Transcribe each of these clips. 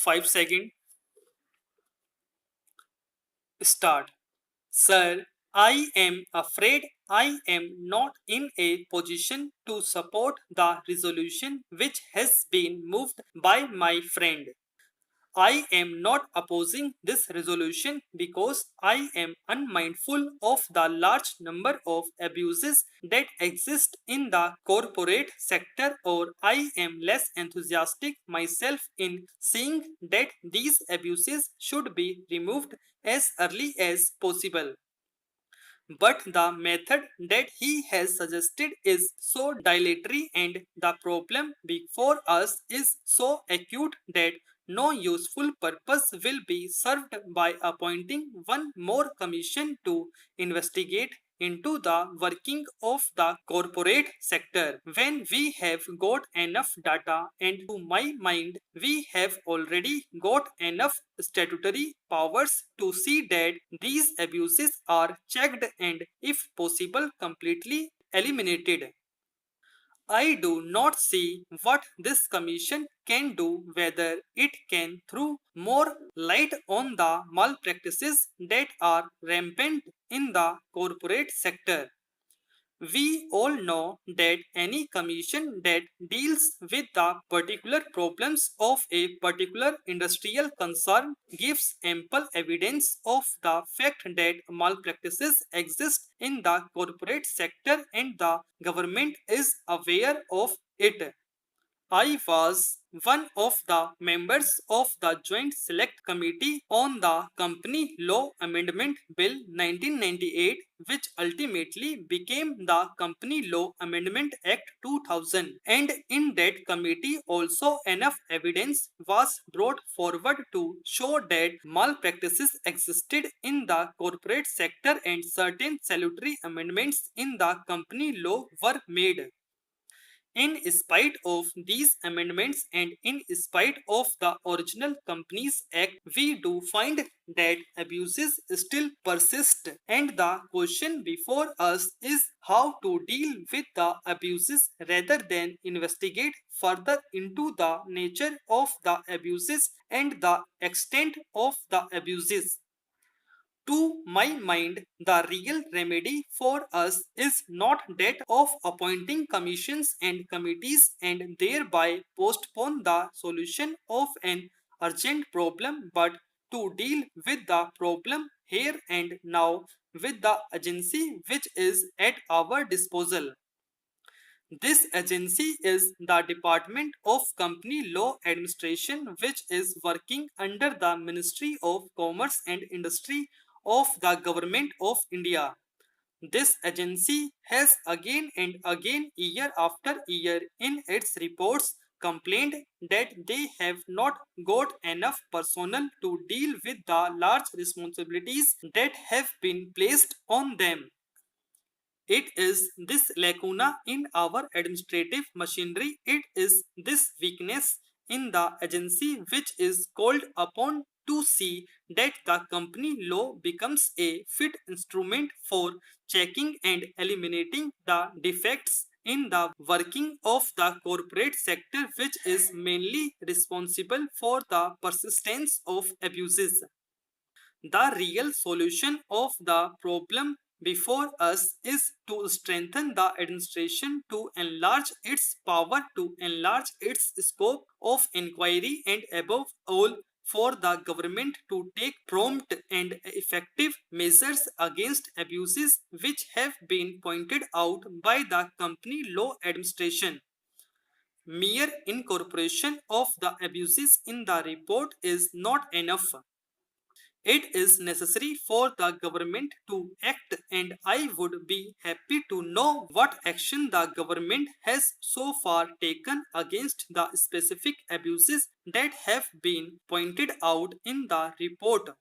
5 seconds. Start. Sir, I am afraid I am not in a position to support the resolution which has been moved by my friend. I am not opposing this resolution because I am unmindful of the large number of abuses that exist in the corporate sector, or I am less enthusiastic myself in seeing that these abuses should be removed as early as possible. But the method that he has suggested is so dilatory and the problem before us is so acute that no useful purpose will be served by appointing one more commission to investigate into the working of the corporate sector when we have got enough data, and to my mind we have already got enough statutory powers to see that these abuses are checked and if possible completely eliminated. I do not see what this commission can do, whether it can throw more light on the malpractices that are rampant in the corporate sector. We all know that any commission that deals with the particular problems of a particular industrial concern gives ample evidence of the fact that malpractices exist in the corporate sector and the government is aware of it. I was one of the members of the Joint Select Committee on the Company Law Amendment Bill 1998, which ultimately became the Company Law Amendment Act 2000. And in that committee also enough evidence was brought forward to show that malpractices existed in the corporate sector and certain salutary amendments in the company law were made. In spite of these amendments and in spite of the original Companies Act, we do find that abuses still persist, and the question before us is how to deal with the abuses rather than investigate further into the nature of the abuses and the extent of the abuses. To my mind, the real remedy for us is not that of appointing commissions and committees and thereby postpone the solution of an urgent problem, but to deal with the problem here and now with the agency which is at our disposal. This agency is the Department of Company Law Administration, which is working under the Ministry of Commerce and Industry of the Government of India. This agency has again and again, year after year, in its reports complained that they have not got enough personnel to deal with the large responsibilities that have been placed on them. It is this lacuna in our administrative machinery, it is this weakness in the agency which is called upon to see that the company law becomes a fit instrument for checking and eliminating the defects in the working of the corporate sector, which is mainly responsible for the persistence of abuses. The real solution of the problem before us is to strengthen the administration, to enlarge its power, to enlarge its scope of inquiry, and above all, for the government to take prompt and effective measures against abuses which have been pointed out by the company law administration. Mere incorporation of the abuses in the report is not enough. It is necessary for the government to act, and I would be happy to know what action the government has so far taken against the specific abuses that have been pointed out in the report.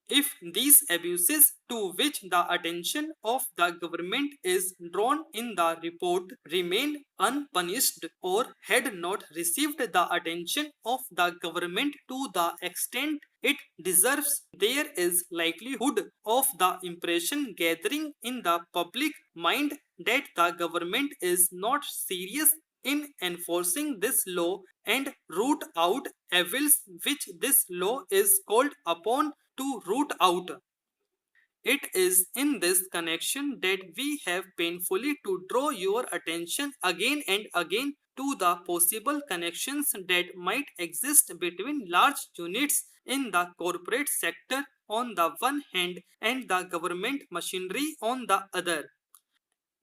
If these abuses to which the attention of the government is drawn in the report remain unpunished or had not received the attention of the government to the extent it deserves, there is likelihood of the impression gathering in the public mind that the government is not serious in enforcing this law and root out evils which this law is called upon to root out. It is in this connection that we have painfully to draw your attention again and again to the possible connections that might exist between large units in the corporate sector on the one hand and the government machinery on the other.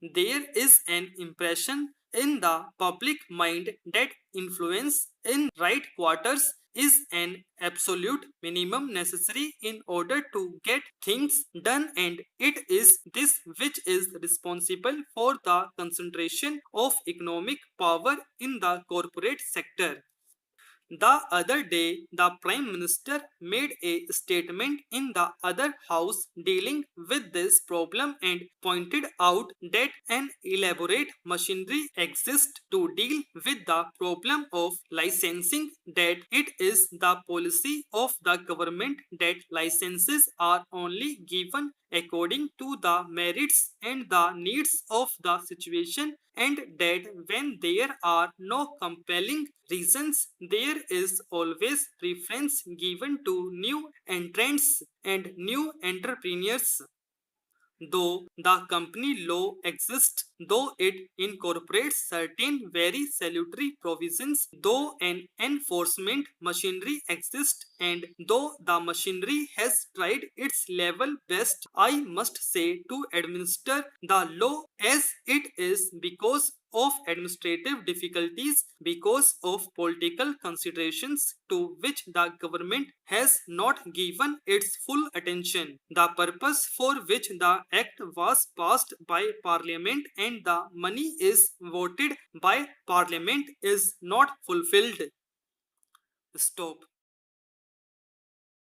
There is an impression in the public mind that influence in right quarters is an absolute minimum necessary in order to get things done, and it is this which is responsible for the concentration of economic power in the corporate sector. The other day, the Prime Minister made a statement in the other house dealing with this problem and pointed out that an elaborate machinery exists to deal with the problem of licensing, that it is the policy of the government that licenses are only given according to the merits and the needs of the situation, and that when there are no compelling reasons, there is always preference given to new entrants and new entrepreneurs. Though the company law exists, though it incorporates certain very salutary provisions, though an enforcement machinery exists, and though the machinery has tried its level best, I must say, to administer the law as it is, because of administrative difficulties, because of political considerations to which the government has not given its full attention. The purpose for which the act was passed by parliament and the money is voted by parliament is not fulfilled. Stop.